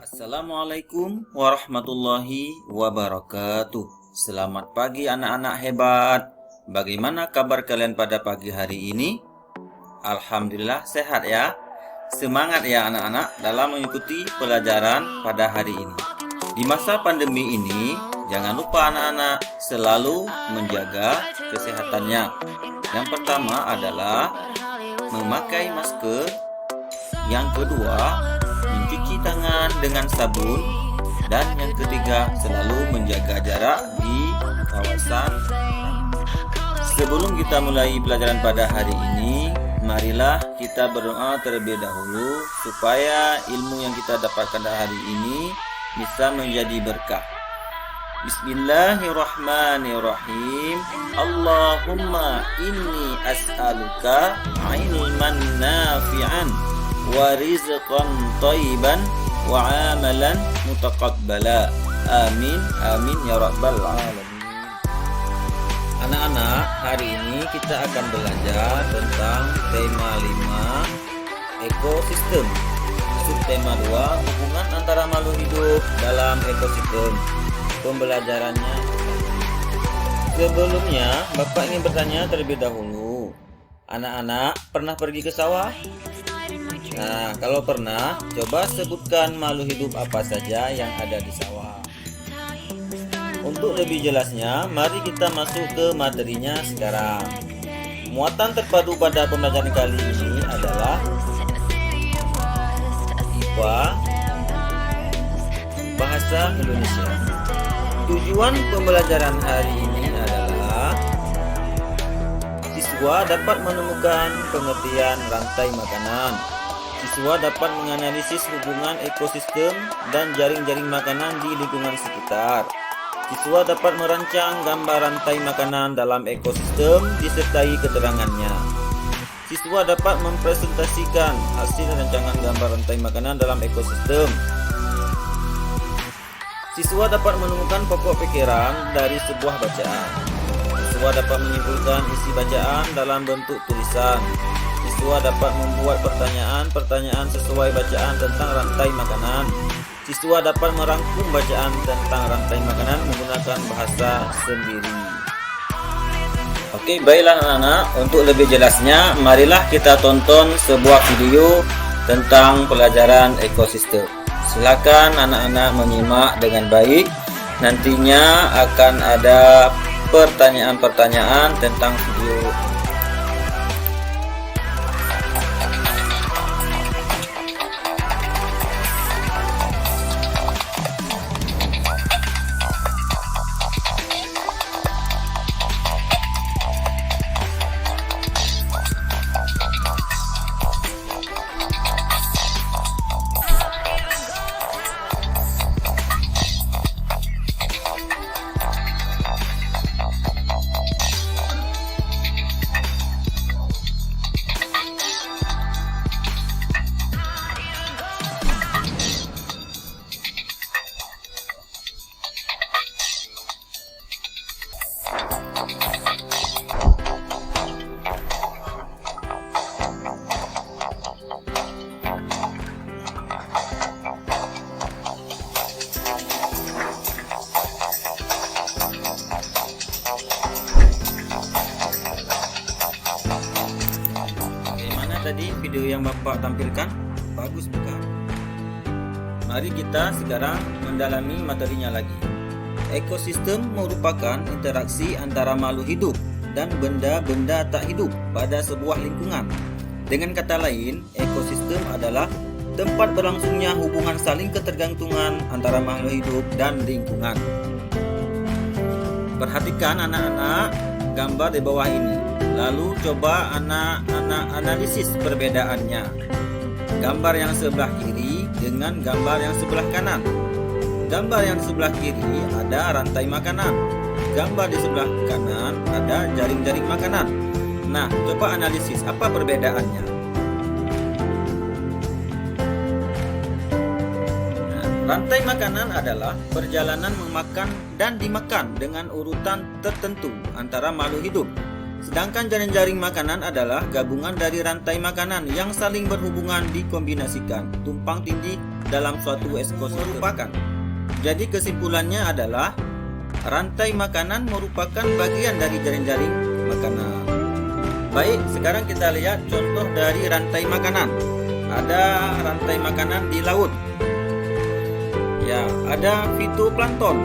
Assalamualaikum warahmatullahi wabarakatuh. Selamat pagi anak-anak hebat. Bagaimana kabar kalian pada pagi hari ini? Alhamdulillah sehat ya. Semangat ya anak-anak dalam mengikuti pelajaran pada hari ini. Di masa pandemi ini, jangan lupa anak-anak selalu menjaga kesehatannya. Yang pertama adalah memakai masker. Yang kedua, mencuci tangan dengan sabun. Dan yang ketiga, selalu menjaga jarak di kawasan. Sebelum kita mulai pelajaran pada hari ini, marilah kita berdoa terlebih dahulu supaya ilmu yang kita dapatkan hari ini bisa menjadi berkah. Bismillahirrahmanirrahim. Allahumma inni as'aluka ilman nafi'an wa rizqan thayyiban wa amalan mutaqabbala. Amin amin ya rabbal alamin. Anak-anak, hari ini kita akan belajar tentang tema 5 ekosistem. Subtema 2 hubungan antara makhluk hidup dalam ekosistem. Pembelajarannya. Sebelumnya, Bapak ingin bertanya terlebih dahulu. Anak-anak pernah pergi ke sawah? Nah, kalau pernah, coba sebutkan makhluk hidup apa saja yang ada di sawah. Untuk lebih jelasnya, mari kita masuk ke materinya sekarang. Muatan terpadu pada pembelajaran kali ini adalah IPA Bahasa Indonesia. Tujuan pembelajaran hari ini adalah siswa dapat menemukan pengertian rantai makanan. Siswa dapat menganalisis hubungan ekosistem dan jaring-jaring makanan di lingkungan sekitar. Siswa dapat merancang gambar rantai makanan dalam ekosistem disertai keterangannya. Siswa dapat mempresentasikan hasil rancangan gambar rantai makanan dalam ekosistem. Siswa dapat menemukan pokok pikiran dari sebuah bacaan. Siswa dapat menyimpulkan isi bacaan dalam bentuk tulisan. Siswa dapat membuat pertanyaan-pertanyaan sesuai bacaan tentang rantai makanan. Siswa dapat merangkum bacaan tentang rantai makanan menggunakan bahasa sendiri. Oke, baiklah anak-anak. Untuk lebih jelasnya, marilah kita tonton sebuah video tentang pelajaran ekosistem. Silakan anak-anak menyimak dengan baik. Nantinya akan ada pertanyaan-pertanyaan tentang video. Tadi video yang Bapak tampilkan bagus bukan? Mari kita sekarang mendalami materinya lagi. Ekosistem merupakan interaksi antara makhluk hidup dan benda-benda tak hidup pada sebuah lingkungan. Dengan kata lain, ekosistem adalah tempat berlangsungnya hubungan saling ketergantungan antara makhluk hidup dan lingkungan. Perhatikan anak-anak gambar di bawah ini. Lalu coba anak-anak analisis perbedaannya. Gambar yang sebelah kiri dengan gambar yang sebelah kanan. Gambar yang sebelah kiri ada rantai makanan. Gambar di sebelah kanan ada jaring-jaring makanan. Nah, coba analisis apa perbedaannya. Rantai makanan adalah perjalanan memakan dan dimakan dengan urutan tertentu antara makhluk hidup. Sedangkan jaring-jaring makanan adalah gabungan dari rantai makanan yang saling berhubungan dikombinasikan tumpang tindih dalam suatu ekosistem merupakan. Jadi kesimpulannya adalah rantai makanan merupakan bagian dari jaring-jaring makanan. Baik, sekarang kita lihat contoh dari rantai makanan. Ada rantai makanan di laut. Ya, ada fitoplankton.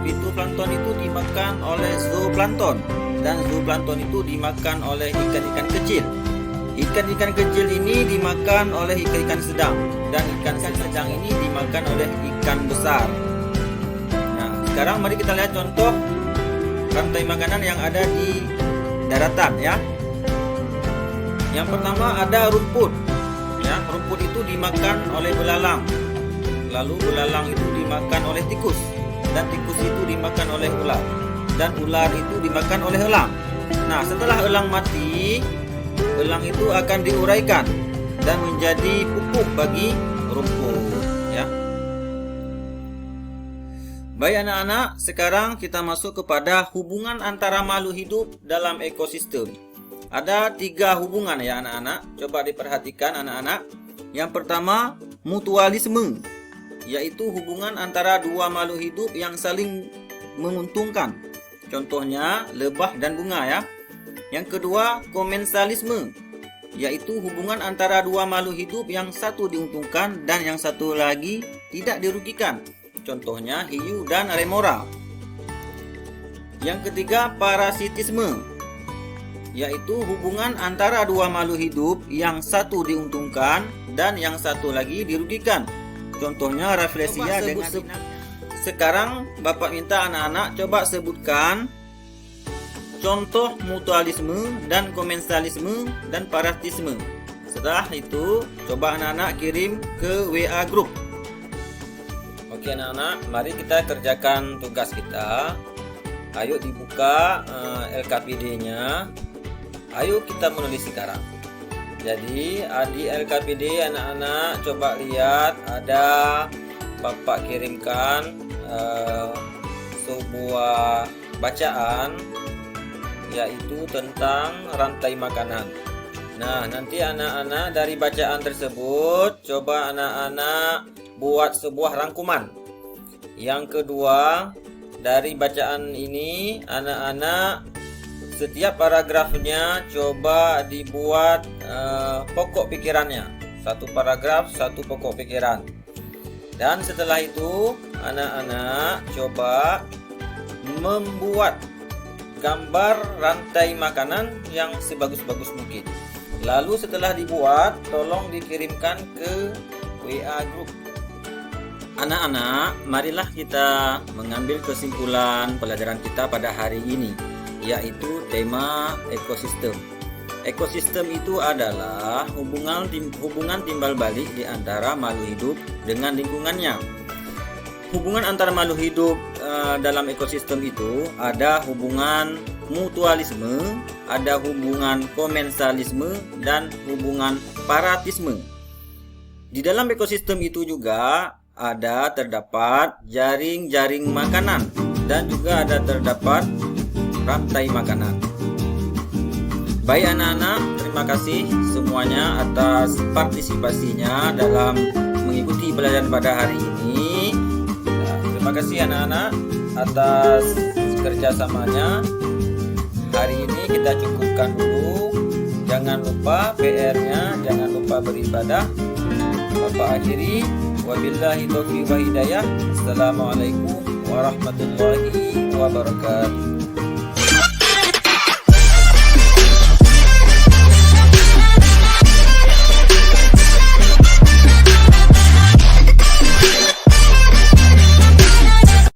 Fitoplankton itu dimakan oleh zooplankton dan zooplankton itu dimakan oleh ikan-ikan kecil. Ikan-ikan kecil ini dimakan oleh ikan-ikan sedang dan ikan sedang ini dimakan oleh ikan besar. Nah, sekarang mari kita lihat contoh rantai makanan yang ada di daratan ya. Yang pertama ada rumput. Ya, rumput itu dimakan oleh belalang. Lalu belalang itu dimakan oleh tikus dan tikus itu dimakan oleh ular dan ular itu dimakan oleh elang. Nah, setelah elang mati, elang itu akan diuraikan dan menjadi pupuk bagi rumput ya. Baik anak-anak, sekarang kita masuk kepada hubungan antara makhluk hidup dalam ekosistem. Ada 3 hubungan ya anak-anak. Coba diperhatikan anak-anak. Yang pertama, mutualisme, yaitu hubungan antara 2 makhluk hidup yang saling menguntungkan. Contohnya lebah dan bunga ya. Yang kedua, komensalisme, yaitu hubungan antara 2 makhluk hidup yang satu diuntungkan dan yang satu lagi tidak dirugikan. Contohnya hiu dan remora. Yang ketiga, parasitisme, yaitu hubungan antara 2 makhluk hidup yang satu diuntungkan dan yang satu lagi dirugikan. Contohnya Rafflesia dengan Sekarang Bapak minta anak-anak coba sebutkan contoh mutualisme dan komensalisme dan parasitisme. Setelah itu coba anak-anak kirim ke WA group. Oke anak-anak, mari kita kerjakan tugas kita. Ayo dibuka LKPD-nya. Ayo kita menulis sekarang. Jadi di LKPD anak-anak coba lihat, ada Bapak kirimkan sebuah bacaan, yaitu tentang rantai makanan. Nah, nanti anak-anak dari bacaan tersebut coba anak-anak buat sebuah rangkuman. Yang kedua, dari bacaan ini anak-anak setiap paragrafnya coba dibuat pokok pikirannya. Satu paragraf, satu pokok pikiran. Dan setelah itu anak-anak coba membuat gambar rantai makanan yang sebagus-bagus mungkin. Lalu setelah dibuat, tolong dikirimkan ke WA group. Anak-anak, marilah kita mengambil kesimpulan pelajaran kita pada hari ini, yaitu tema ekosistem. Ekosistem itu adalah hubungan timbal balik di antara makhluk hidup dengan lingkungannya. Hubungan antara makhluk hidup dalam ekosistem itu ada hubungan mutualisme, ada hubungan komensalisme, dan hubungan parasitisme. Di dalam ekosistem itu juga terdapat jaring-jaring makanan dan juga terdapat rantai makanan. Baik anak-anak, terima kasih semuanya atas partisipasinya dalam mengikuti pelajaran pada hari ini. Terima kasih anak-anak atas kerjasamanya. Hari ini kita cukupkan dulu. Jangan lupa PR-nya, jangan lupa beribadah. Bapak akhiri, wabillahi taufiq wa hidayah. Assalamualaikum warahmatullahi wabarakatuh.